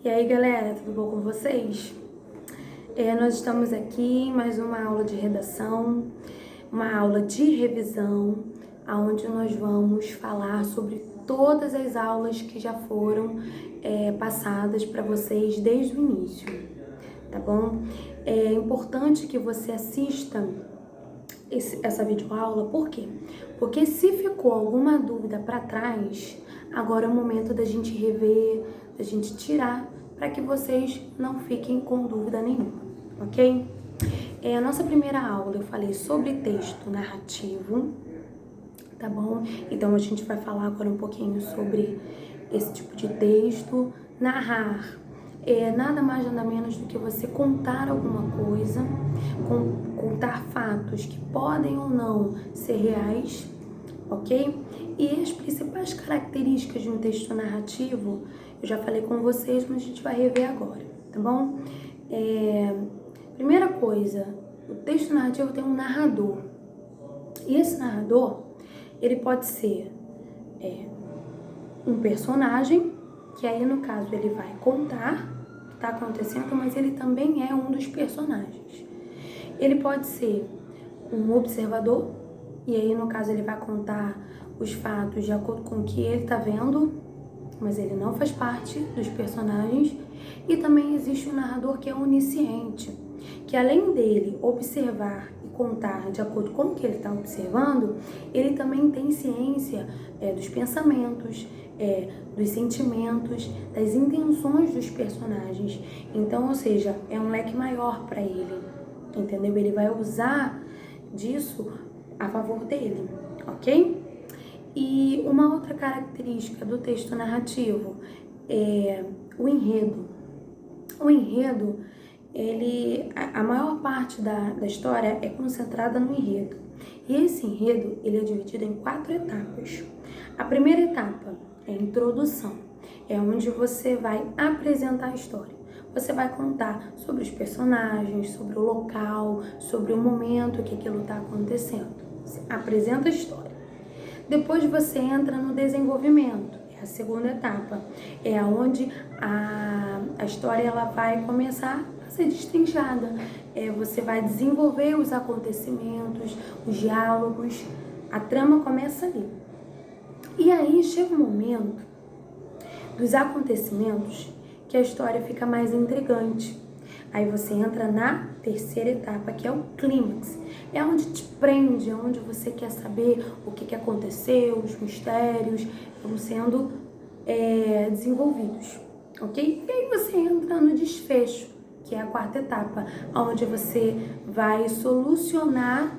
E aí, galera, tudo bom com vocês? Nós estamos aqui em mais uma aula de redação, uma aula de revisão, onde nós vamos falar sobre todas as aulas que já foram passadas para vocês desde o início, tá bom? É importante que você assista essa videoaula, por quê? Porque se ficou alguma dúvida para trás, agora é o momento da gente rever, da gente tirar, para que vocês não fiquem com dúvida nenhuma, ok? A nossa primeira aula eu falei sobre texto narrativo, tá bom? Então a gente vai falar agora um pouquinho sobre esse tipo de texto. Narrar nada mais nada menos do que você contar alguma coisa, contar fatos que podem ou não ser reais, ok? E as principais características de um texto narrativo, eu já falei com vocês, mas a gente vai rever agora, tá bom? Primeira coisa, o texto narrativo tem um narrador. E esse narrador, ele pode ser um personagem, que aí no caso ele vai contar o que está acontecendo, mas ele também é um dos personagens. Ele pode ser um observador, e aí no caso ele vai contar os fatos de acordo com o que ele está vendo, mas ele não faz parte dos personagens. E também existe um narrador que é onisciente, que além dele observar e contar de acordo com o que ele está observando, ele também tem ciência dos pensamentos, dos sentimentos, das intenções dos personagens. Então, ou seja, é um leque maior para ele, entendeu? Ele vai usar disso a favor dele, ok? E uma outra característica do texto narrativo é o enredo. O enredo, a maior parte da história é concentrada no enredo. E esse enredo, ele é dividido em 4 etapas. A primeira etapa é a introdução, é onde você vai apresentar a história. Você vai contar sobre os personagens, sobre o local, sobre o momento que aquilo está acontecendo. Você apresenta a história. Depois você entra no desenvolvimento, é a segunda etapa. É onde a história ela vai começar a ser destrinchada. Você vai desenvolver os acontecimentos, os diálogos, a trama começa ali. E aí chega um momento dos acontecimentos que a história fica mais intrigante. Aí você entra na terceira etapa, que é o clímax. É onde te prende, é onde você quer saber o que aconteceu, os mistérios vão sendo desenvolvidos, ok? E aí você entra no desfecho, que é a quarta etapa, onde você vai solucionar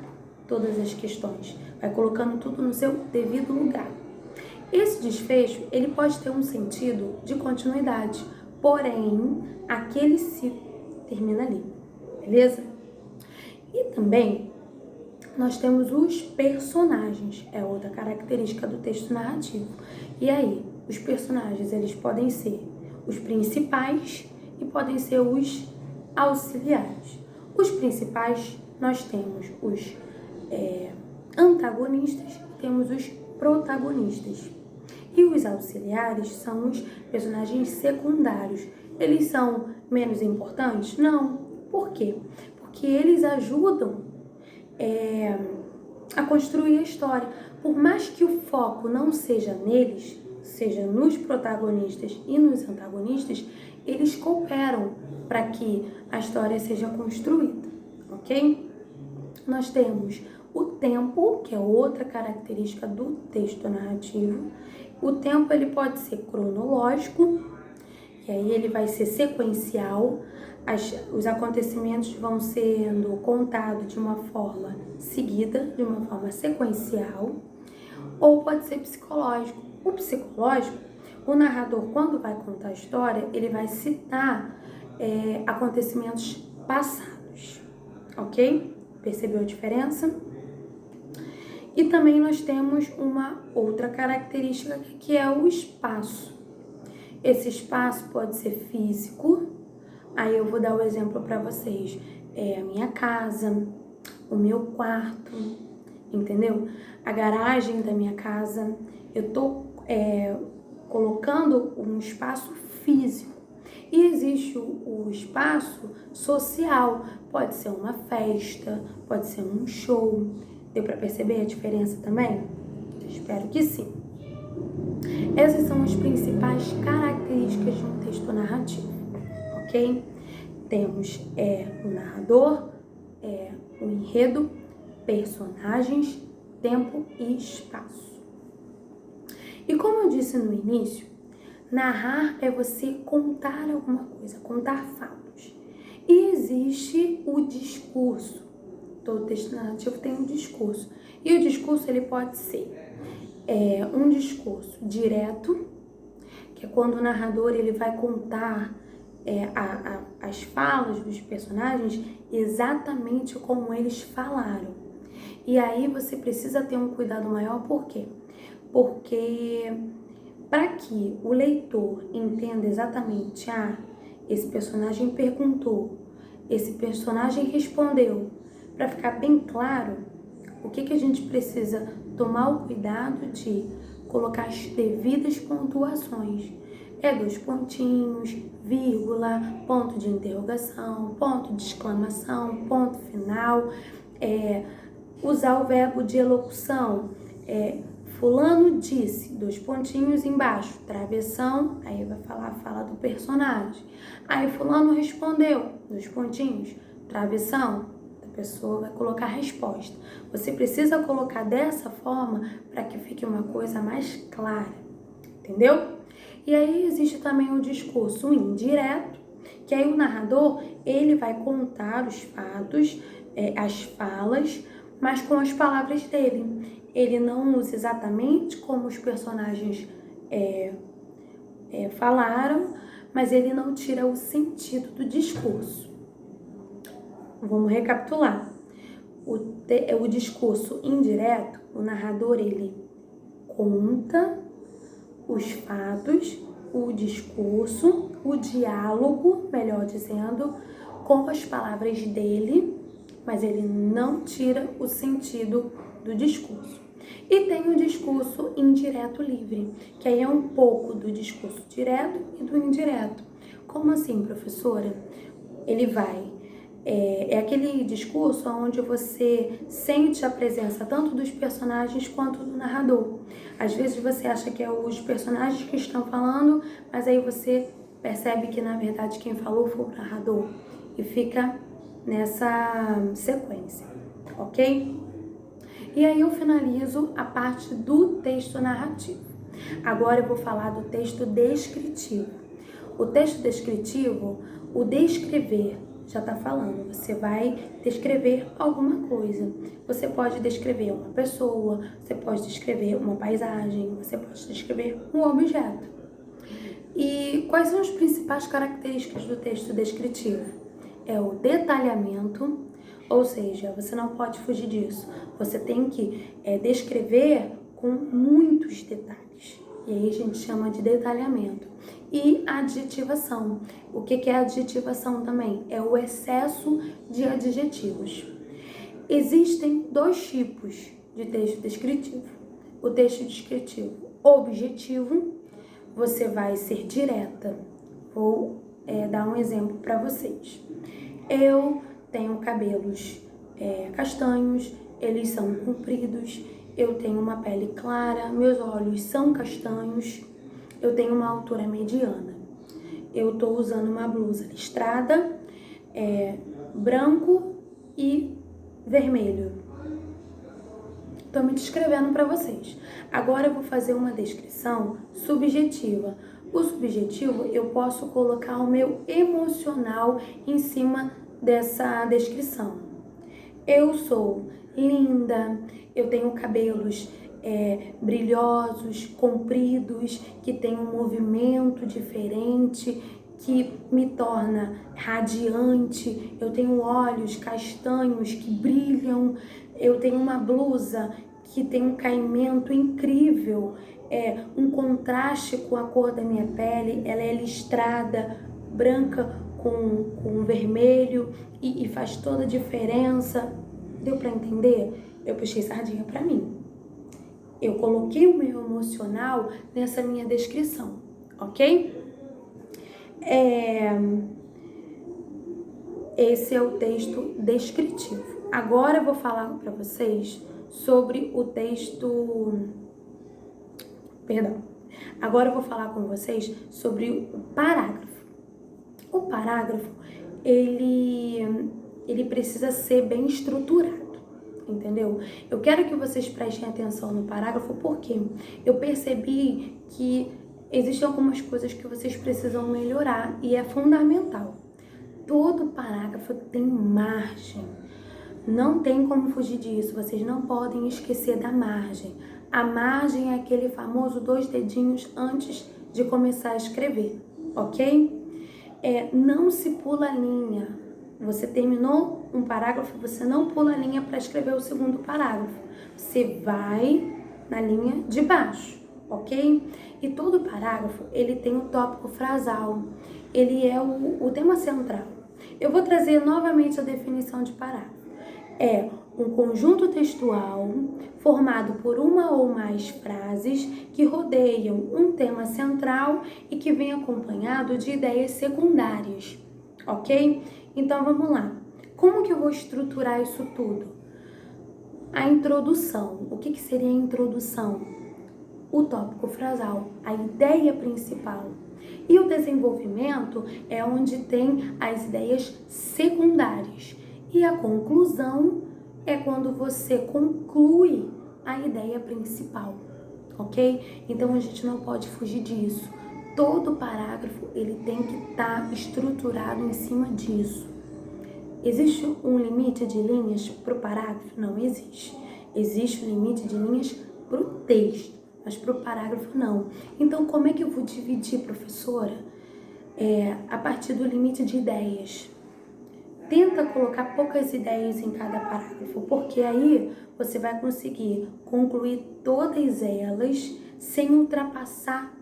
todas as questões, vai colocando tudo no seu devido lugar. Esse desfecho, ele pode ter um sentido de continuidade, porém, aquele ciclo termina ali, beleza? E também nós temos os personagens, é outra característica do texto narrativo. E aí, os personagens, eles podem ser os principais e podem ser os auxiliares. Os principais, nós temos os antagonistas e temos os protagonistas. E os auxiliares são os personagens secundários. Eles são menos importantes? Não. Por quê? Porque eles ajudam a construir a história. Por mais que o foco não seja neles, seja nos protagonistas e nos antagonistas, eles cooperam para que a história seja construída, ok? Nós temos o tempo, que é outra característica do texto narrativo. O tempo ele pode ser cronológico, e aí ele vai ser sequencial, os acontecimentos vão sendo contados de uma forma seguida, de uma forma sequencial, ou pode ser psicológico. O psicológico, o narrador, quando vai contar a história, ele vai citar acontecimentos passados, ok? Percebeu a diferença? E também nós temos uma outra característica que é o espaço. Esse espaço pode ser físico, aí eu vou dar o exemplo para vocês. A minha casa, o meu quarto, entendeu? A garagem da minha casa. Eu tô colocando um espaço físico. E existe o espaço social, pode ser uma festa, pode ser um show. Deu para perceber a diferença também? Espero que sim. Essas são as principais características de um texto narrativo, ok? Temos o narrador, o enredo, personagens, tempo e espaço. E como eu disse no início, narrar é você contar alguma coisa, contar fatos. E existe o discurso. Todo texto narrativo tem um discurso. E o discurso ele pode ser um discurso direto, que é quando o narrador ele vai contar as falas dos personagens exatamente como eles falaram. E aí você precisa ter um cuidado maior, por quê? Porque para que o leitor entenda exatamente, esse personagem perguntou, esse personagem respondeu, para ficar bem claro, o que a gente precisa tomar o cuidado de colocar as devidas pontuações. 2 pontinhos, vírgula, ponto de interrogação, ponto de exclamação, ponto final, usar o verbo de elocução, fulano disse, 2 pontinhos embaixo, travessão, aí vai falar a fala do personagem. Aí fulano respondeu, 2 pontinhos, travessão, a pessoa vai colocar a resposta. Você precisa colocar dessa forma para que fique uma coisa mais clara, entendeu? E aí existe também o discurso indireto, que aí o narrador, ele vai contar os fatos, as falas, mas com as palavras dele. Ele não usa exatamente como os personagens falaram, mas ele não tira o sentido do discurso. Vamos recapitular. O discurso indireto, o narrador ele conta os fatos, o discurso, o diálogo, melhor dizendo, com as palavras dele, mas ele não tira o sentido do discurso. E tem o discurso indireto livre, que aí é um pouco do discurso direto e do indireto. Como assim, professora? Ele vai... É aquele discurso onde você sente a presença tanto dos personagens quanto do narrador. Às vezes você acha que é os personagens que estão falando, mas aí você percebe que na verdade quem falou foi o narrador. E fica nessa sequência, ok? E aí eu finalizo a parte do texto narrativo. Agora eu vou falar do texto descritivo. O texto descritivo, o descrever, já está falando, você vai descrever alguma coisa. Você pode descrever uma pessoa, você pode descrever uma paisagem, você pode descrever um objeto. E quais são as principais características do texto descritivo? É o detalhamento, ou seja, você não pode fugir disso. Você tem que descrever com muitos detalhes. E aí a gente chama de detalhamento. E adjetivação. O que é adjetivação também? É o excesso de adjetivos. Existem 2 tipos de texto descritivo. O texto descritivo objetivo, você vai ser direta. Vou dar um exemplo para vocês. Eu tenho cabelos castanhos, eles são compridos, eu tenho uma pele clara, meus olhos são castanhos, eu tenho uma altura mediana. Eu estou usando uma blusa listrada, branco e vermelho. Estou me descrevendo para vocês. Agora eu vou fazer uma descrição subjetiva. O subjetivo, eu posso colocar o meu emocional em cima dessa descrição. Eu sou linda, eu tenho cabelos brilhosos, compridos, que tem um movimento diferente, que me torna radiante, eu tenho olhos castanhos que brilham, eu tenho uma blusa que tem um caimento incrível, um contraste com a cor da minha pele, ela é listrada, branca com vermelho e faz toda a diferença. Deu para entender? Eu puxei sardinha para mim. Eu coloquei o meu emocional nessa minha descrição, ok? Esse é o texto descritivo. Agora eu vou falar para vocês sobre o texto... Perdão. Agora eu vou falar com vocês sobre o parágrafo. O parágrafo, ele precisa ser bem estruturado, entendeu? Eu quero que vocês prestem atenção no parágrafo porque eu percebi que existem algumas coisas que vocês precisam melhorar e é fundamental. Todo parágrafo tem margem. Não tem como fugir disso. Vocês não podem esquecer da margem. A margem é aquele famoso 2 dedinhos antes de começar a escrever, ok? Não se pula a linha. Você terminou um parágrafo, você não pula a linha para escrever o segundo parágrafo. Você vai na linha de baixo, ok? E todo parágrafo, ele tem o tópico frasal. Ele é o tema central. Eu vou trazer novamente a definição de parágrafo. É um conjunto textual formado por uma ou mais frases que rodeiam um tema central e que vem acompanhado de ideias secundárias, ok? Então vamos lá. Como que eu vou estruturar isso tudo? A introdução. O que seria a introdução? O tópico frasal, a ideia principal. E o desenvolvimento é onde tem as ideias secundárias. E a conclusão é quando você conclui a ideia principal, ok? Então a gente não pode fugir disso. Todo parágrafo ele tem que estar estruturado em cima disso. Existe um limite de linhas para o parágrafo? Não existe. Existe um limite de linhas para o texto, mas para o parágrafo não. Então como é que eu vou dividir, professora? A partir do limite de ideias. Tenta colocar poucas ideias em cada parágrafo, porque aí você vai conseguir concluir todas elas sem ultrapassar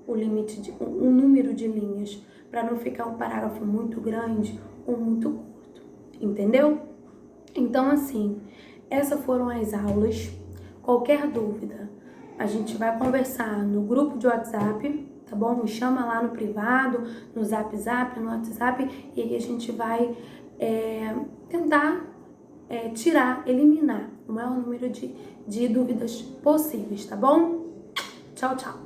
o limite o número de linhas, para não ficar um parágrafo muito grande ou muito curto, entendeu? Então assim, essas foram as aulas. Qualquer dúvida, a gente vai conversar no grupo de WhatsApp, tá bom? Me chama lá no privado, no Zap, no WhatsApp, e aí a gente vai tentar eliminar o maior número de dúvidas possíveis, tá bom? Tchau, tchau!